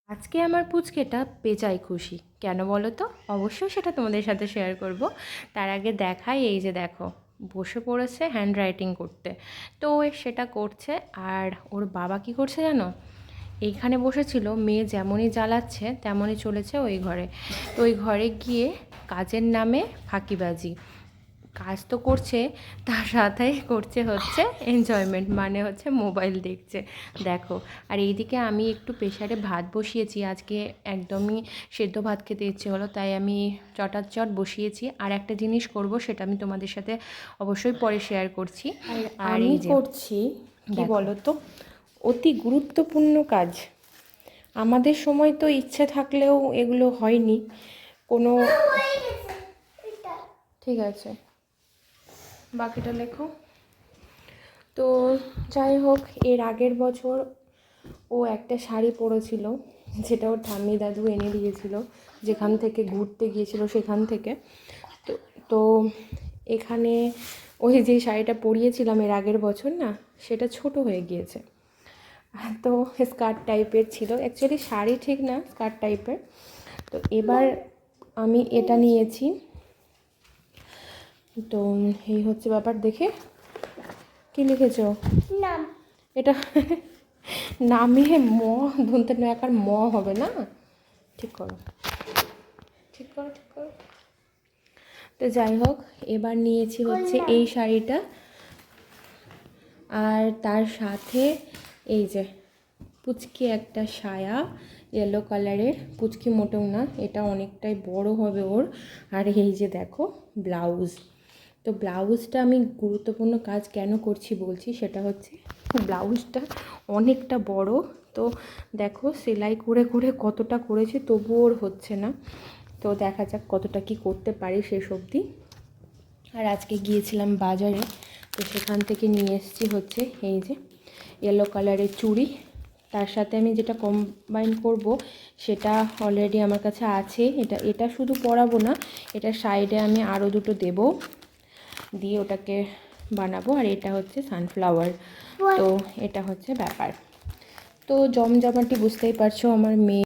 আজকে আমার পুচকেটা বেজায় খুশি। কেন বলো তো? অবশ্যই সেটা তোমাদের সাথে শেয়ার করব। তার আগে দেখাই, এই যে দেখো বসে পড়েছে হ্যান্ড রাইটিং করতে। তো ও সেটা করছে। আর ওর বাবা কি করছে জানো? এইখানে বসেছিল, মেয়ে যেমনই জ্বালাচ্ছে তেমনই চলেছে ওই ঘরে। তো ওই ঘরে গিয়ে কাজের নামে ফাঁকিবাজি। কাজ তো করছে, তার সাথে করছে হচ্ছে এনজয়মেন্ট, মানে হচ্ছে মোবাইল দেখছে। দেখো। আর এইদিকে আমি একটু প্রেশারে ভাত বসিয়েছি, আজকে একদমই সেদ্ধ ভাত খেতে ইচ্ছে হলো, তাই আমি চটাচট বসিয়েছি। আর একটা জিনিস করব, সেটা আমি তোমাদের সাথে অবশ্যই পরে শেয়ার করছি। আর আমি এই যে করছি কি দেখো, বলো তো, অতি গুরুত্বপূর্ণ কাজ। আমাদের সময় তো ইচ্ছে থাকলেও এগুলো হয়নি কোনো। ঠিক আছে, বাকিটা লেখো। তো যাই হোক, এর আগের বছর ও একটা শাড়ি পরেছিল, যেটা ওর ঠাম্মি দাদু এনে দিয়েছিল, যেখান থেকে ঘুরতে গিয়েছিল সেখান থেকে। তো তো এখানে ওই যে শাড়িটা পরিয়েছিলাম এর আগের বছর না, সেটা ছোট হয়ে গিয়েছে। তো স্কার্ট টাইপের ছিল, অ্যাকচুয়ালি শাড়ি ঠিক না, স্কার্ট টাইপের। তো এবার আমি এটা নিয়েছি। তো এই হচ্ছে ব্যাপার। দেখে কি লিখেছো? নাম। এটা নামে ম ধনতে নয়াকার ম হবে না। ঠিক করো, ঠিক করো, ঠিক করো। তো যাই হোক, এবার নিয়েছি হচ্ছে এই শাড়িটা, আর তার সাথে এই যে পুচকি একটা সায়া, ইয়েলো কালারের। পুচকি মোটেও না, এটা অনেকটাই বড় হবে ওর। আর এই যে দেখো ব্লাউজ। তো ব্লাউজটা আমি গুরুত্বপূর্ণ কাজ কেন করছি বলছি, সেটা হচ্ছে ব্লাউজটা অনেকটা বড়। তো দেখো সেলাই করে করে কতটা করেছি, তবুও ওর হচ্ছে না। তো দেখা যাক কতটা কি করতে পারি শেষ অবধি। আর আজকে গিয়েছিলাম বাজারে, তো সেখান থেকে নিয়ে এসেছি হচ্ছে এই যে ইয়েলো কালারের চুড়ি। তার সাথে আমি যেটা কম্বাইন করব সেটা অলরেডি আমার কাছে আছে। এটা শুধু পরাবো না, এটা সাইডে আমি আরও দুটো দেব, দিয়ে ওটাকে বানাবো। আর এটা হচ্ছে সানফ্লাওয়ার। তো এটা হচ্ছে ব্যাপার। তো জমজমাটি বুঝতেই পারছো, আমার মেয়ে